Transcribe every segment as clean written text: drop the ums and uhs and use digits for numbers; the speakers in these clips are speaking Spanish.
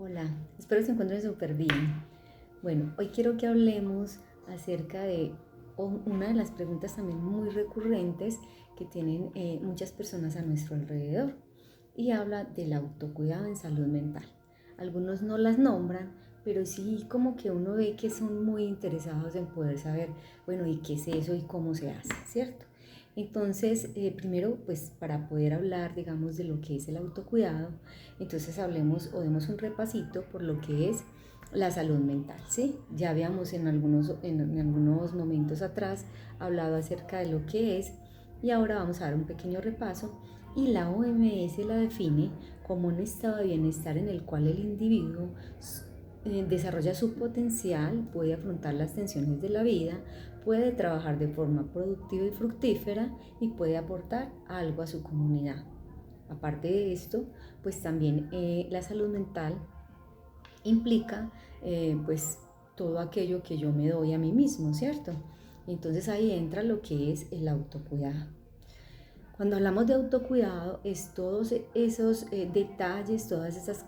Hola, espero que se encuentren súper bien. Bueno, hoy quiero que hablemos acerca de una de las preguntas también muy recurrentes que tienen muchas personas a nuestro alrededor y habla del autocuidado en salud mental. Algunos no las nombran, pero sí como que uno ve que son muy interesados en poder saber, bueno, ¿y qué es eso y cómo se hace, cierto? Entonces, primero, pues para poder hablar, digamos, de lo que es el autocuidado, entonces hablemos o demos un repasito por lo que es la salud mental, ¿sí? Ya habíamos en algunos momentos atrás hablado acerca de lo que es y ahora vamos a dar un pequeño repaso y la OMS la define como un estado de bienestar en el cual el individuo desarrolla su potencial, puede afrontar las tensiones de la vida, puede trabajar de forma productiva y fructífera y puede aportar algo a su comunidad. Aparte de esto, pues también la salud mental implica pues todo aquello que yo me doy a mí mismo, ¿cierto? Entonces ahí entra lo que es el autocuidado. Cuando hablamos de autocuidado es todos esos detalles, todas esas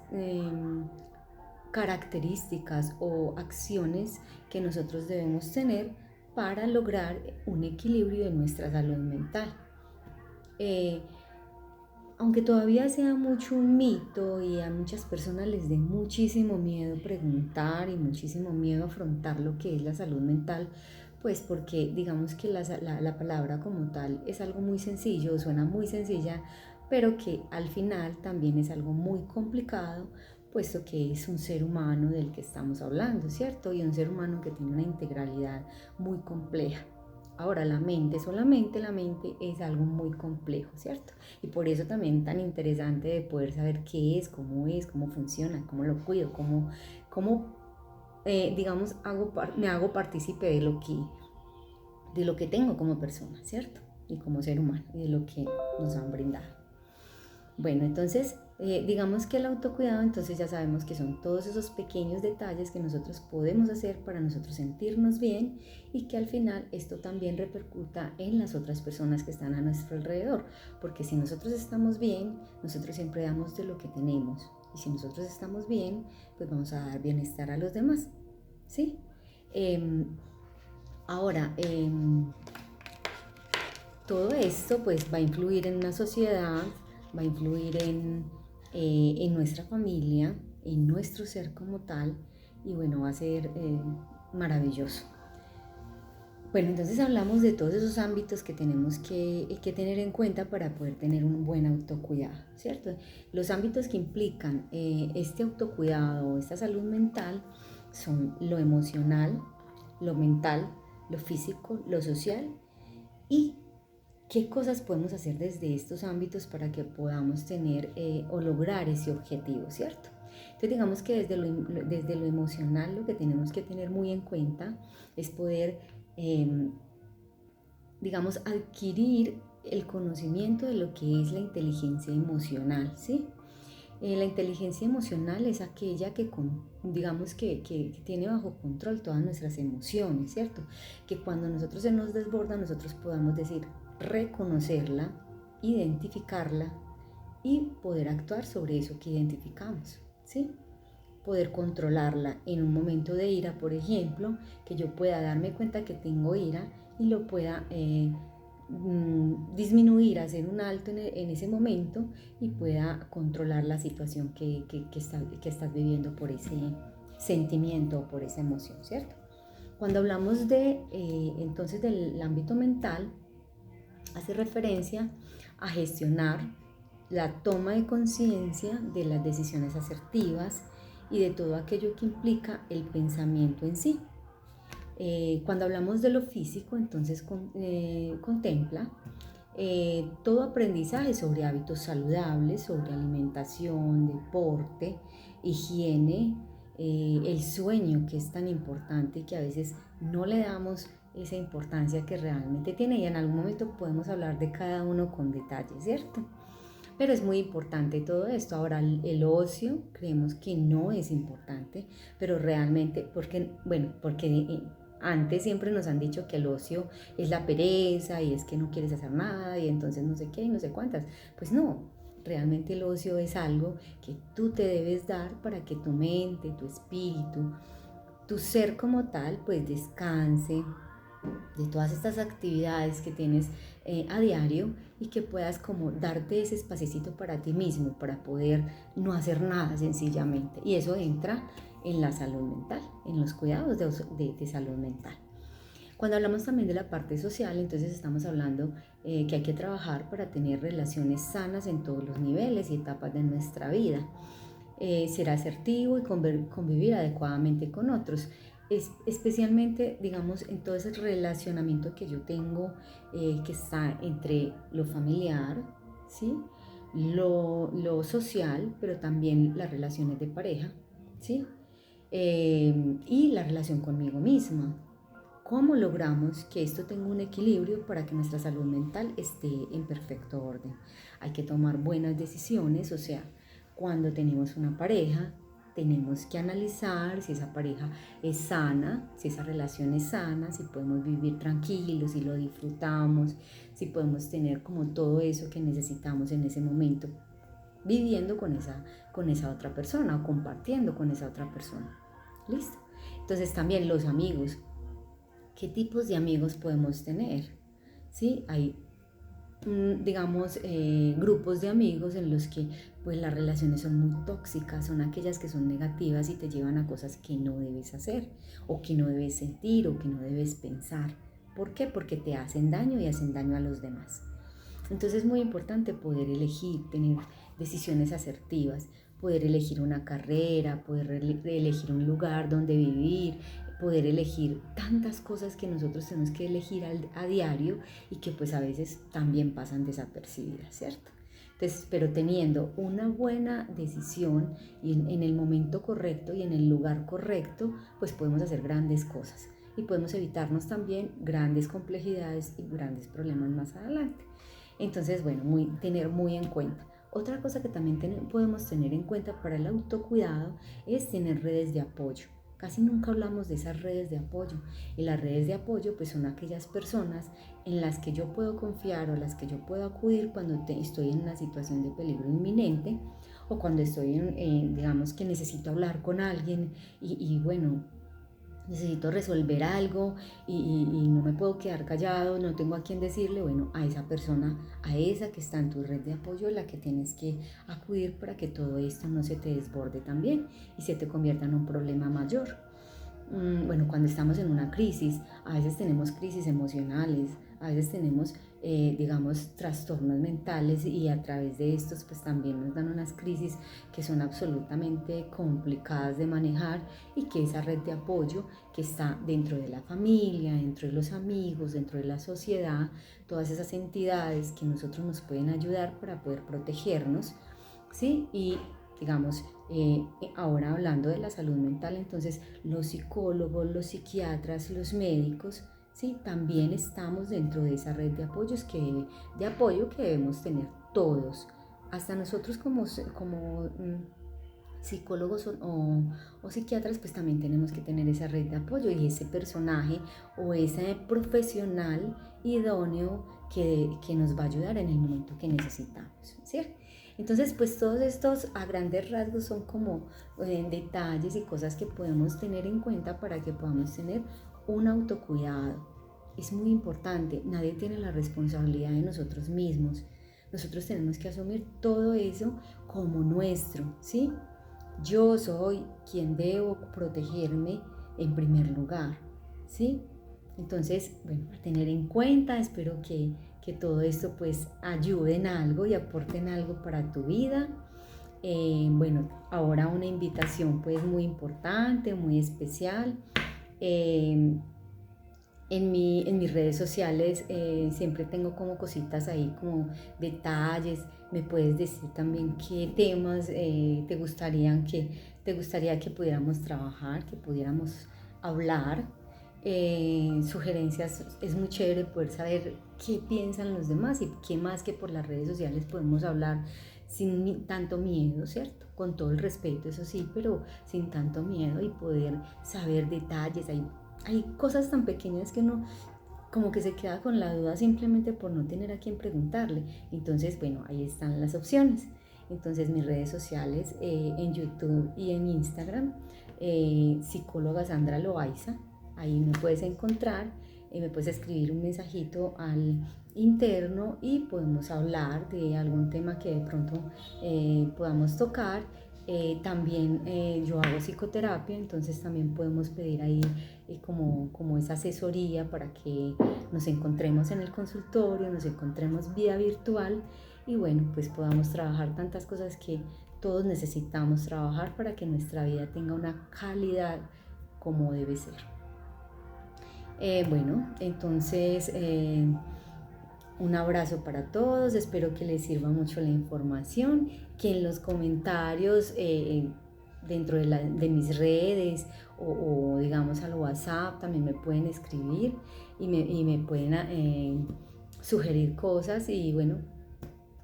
características o acciones que nosotros debemos tener para lograr un equilibrio de nuestra salud mental. Eh, Aunque todavía sea mucho un mito y a muchas personas les dé muchísimo miedo preguntar y muchísimo miedo afrontar lo que es la salud mental, pues porque digamos que la palabra como tal es algo muy sencillo, suena muy sencilla, pero que al final también es algo muy complicado, puesto que es un ser humano del que estamos hablando, ¿cierto? Y un ser humano que tiene una integralidad muy compleja. Ahora, solamente la mente es algo muy complejo, ¿cierto? Y por eso también tan interesante de poder saber qué es, cómo funciona, cómo lo cuido, digamos, me hago partícipe de lo que tengo como persona, ¿cierto? Y como ser humano, y de lo que nos han brindado. Bueno, entonces, digamos que el autocuidado, entonces ya sabemos que son todos esos pequeños detalles que nosotros podemos hacer para nosotros sentirnos bien y que al final esto también repercuta en las otras personas que están a nuestro alrededor, porque si nosotros estamos bien, nosotros siempre damos de lo que tenemos y si nosotros estamos bien, pues vamos a dar bienestar a los demás, ¿sí? Eh, ahora, todo esto pues va a influir en una sociedad, va a influir en nuestra familia, en nuestro ser como tal, y bueno, va a ser maravilloso. Bueno, entonces hablamos de todos esos ámbitos que tenemos que tener en cuenta para poder tener un buen autocuidado, ¿cierto? Los ámbitos que implican este autocuidado, esta salud mental, son lo emocional, lo mental, lo físico, lo social y qué cosas podemos hacer desde estos ámbitos para que podamos tener o lograr ese objetivo, ¿cierto? Entonces digamos que desde lo emocional lo que tenemos que tener muy en cuenta es poder, eh, digamos, adquirir el conocimiento de lo que es la inteligencia emocional, ¿sí? La inteligencia emocional es aquella digamos que tiene bajo control todas nuestras emociones, ¿cierto? Que cuando nosotros se nos desborda, nosotros podamos decir, reconocerla, identificarla y poder actuar sobre eso que identificamos, ¿sí? Poder controlarla en un momento de ira, por ejemplo, que yo pueda darme cuenta que tengo ira y lo pueda disminuir, hacer un alto en ese momento y pueda controlar la situación que estás viviendo por ese sentimiento o por esa emoción, ¿cierto? Cuando hablamos entonces del ámbito mental, hace referencia a gestionar la toma de conciencia de las decisiones asertivas y de todo aquello que implica el pensamiento en sí. Cuando hablamos de lo físico, entonces contempla todo aprendizaje sobre hábitos saludables, sobre alimentación, deporte, higiene, el sueño que es tan importante y que a veces no le damos esa importancia que realmente tiene y en algún momento podemos hablar de cada uno con detalle, ¿cierto? Pero es muy importante todo esto. Ahora, el ocio creemos que no es importante, pero realmente, porque antes siempre nos han dicho que el ocio es la pereza y es que no quieres hacer nada y entonces no sé qué y no sé cuántas. Pues no, Realmente el ocio es algo que tú te debes dar para que tu mente, tu espíritu, tu ser como tal, pues descanse de todas estas actividades que tienes a diario y que puedas como darte ese espacecito para ti mismo, para poder no hacer nada sencillamente. Y eso entra en la salud mental, en los cuidados de salud mental. Cuando hablamos también de la parte social, entonces estamos hablando que hay que trabajar para tener relaciones sanas en todos los niveles y etapas de nuestra vida. Ser asertivo y convivir adecuadamente con otros. Especialmente, digamos, en todo ese relacionamiento que yo tengo, que está entre lo familiar, ¿sí? Lo social, pero también las relaciones de pareja, ¿sí? Y la relación conmigo misma. ¿Cómo logramos que esto tenga un equilibrio para que nuestra salud mental esté en perfecto orden? Hay que tomar buenas decisiones, o sea, cuando tenemos una pareja, tenemos que analizar si esa pareja es sana, si esa relación es sana, si podemos vivir tranquilos, si lo disfrutamos, si podemos tener como todo eso que necesitamos en ese momento, viviendo con esa otra persona o compartiendo con esa otra persona. ¿Listo? Entonces también los amigos. ¿Qué tipos de amigos podemos tener? ¿Sí? Hay, digamos, grupos de amigos en los que pues las relaciones son muy tóxicas, son aquellas que son negativas y te llevan a cosas que no debes hacer, o que no debes sentir, o que no debes pensar. ¿Por qué? Porque te hacen daño y hacen daño a los demás. Entonces es muy importante poder elegir, tener decisiones asertivas, poder elegir una carrera, poder elegir un lugar donde vivir, poder elegir tantas cosas que nosotros tenemos que elegir a diario y que pues a veces también pasan desapercibidas, ¿cierto? Entonces, pero teniendo una buena decisión y en el momento correcto y en el lugar correcto, pues podemos hacer grandes cosas y podemos evitarnos también grandes complejidades y grandes problemas más adelante. Entonces, bueno, tener muy en cuenta. Otra cosa que también podemos tener en cuenta para el autocuidado es tener redes de apoyo. Casi nunca hablamos de esas redes de apoyo. Y las redes de apoyo pues son aquellas personas en las que yo puedo confiar o las que yo puedo acudir cuando estoy en una situación de peligro inminente o cuando estoy digamos que necesito hablar con alguien y bueno, necesito resolver algo y no me puedo quedar callado, no tengo a quién decirle, bueno, a esa persona, a esa que está en tu red de apoyo, la que tienes que acudir para que todo esto no se te desborde también y se te convierta en un problema mayor. Bueno, cuando estamos en una crisis, a veces tenemos crisis emocionales, a veces tenemos, digamos, trastornos mentales y a través de estos pues también nos dan unas crisis que son absolutamente complicadas de manejar y que esa red de apoyo que está dentro de la familia, dentro de los amigos, dentro de la sociedad, todas esas entidades que nosotros nos pueden ayudar para poder protegernos, ¿sí? Y digamos, ahora hablando de la salud mental, entonces los psicólogos, los psiquiatras, los médicos, sí, también estamos dentro de esa red de apoyo que debemos tener todos, hasta nosotros como psicólogos o psiquiatras, pues también tenemos que tener esa red de apoyo y ese personaje o ese profesional idóneo que nos va a ayudar en el momento que necesitamos, ¿cierto? Entonces, pues todos estos a grandes rasgos son como detalles y cosas que podemos tener en cuenta para que podamos tener un autocuidado. Es muy importante, nadie tiene la responsabilidad de nosotros mismos. Nosotros tenemos que asumir todo eso como nuestro, ¿sí? Yo soy quien debo protegerme en primer lugar, ¿sí? Entonces, bueno, a tener en cuenta, espero que todo esto pues ayude en algo y aporten algo para tu vida. Bueno, ahora una invitación pues muy importante, muy especial. Eh, en mis redes sociales siempre tengo como cositas ahí, como detalles. Me puedes decir también qué temas te gustaría que pudiéramos trabajar, que pudiéramos hablar. Sugerencias, es muy chévere poder saber qué piensan los demás y qué más que por las redes sociales podemos hablar sin tanto miedo, ¿cierto? Con todo el respeto, eso sí, pero sin tanto miedo y poder saber detalles. Hay cosas tan pequeñas que uno como que se queda con la duda simplemente por no tener a quien preguntarle. Entonces, bueno, ahí están las opciones. Entonces, mis redes sociales en YouTube y en Instagram, psicóloga Sandra Loaiza, ahí me puedes encontrar, me puedes escribir un mensajito al interno y podemos hablar de algún tema que de pronto podamos tocar. También yo hago psicoterapia, entonces también podemos pedir ahí como esa asesoría para que nos encontremos en el consultorio, nos encontremos vía virtual y bueno, pues podamos trabajar tantas cosas que todos necesitamos trabajar para que nuestra vida tenga una calidad como debe ser. Bueno, entonces un abrazo para todos, espero que les sirva mucho la información, que en los comentarios dentro de mis redes o digamos al WhatsApp también me pueden escribir y me pueden sugerir cosas y bueno,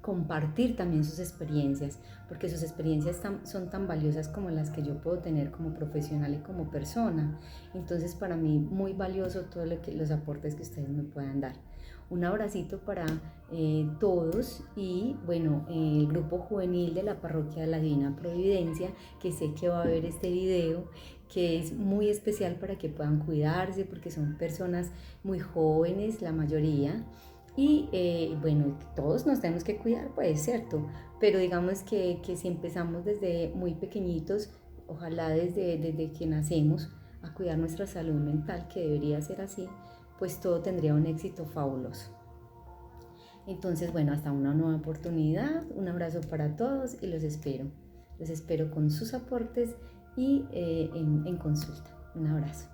compartir también sus experiencias, porque sus experiencias son tan valiosas como las que yo puedo tener como profesional y como persona. Entonces para mí muy valioso todos los aportes que ustedes me puedan dar. Un abracito para todos y bueno, el grupo juvenil de la Parroquia de la Divina Providencia, que sé que va a ver este video, que es muy especial para que puedan cuidarse, porque son personas muy jóvenes, la mayoría, y bueno, todos nos tenemos que cuidar, pues cierto, pero digamos que si empezamos desde muy pequeñitos, ojalá desde que nacemos, a cuidar nuestra salud mental, que debería ser así, pues todo tendría un éxito fabuloso. Entonces, bueno, hasta una nueva oportunidad, un abrazo para todos y los espero con sus aportes y en consulta. Un abrazo.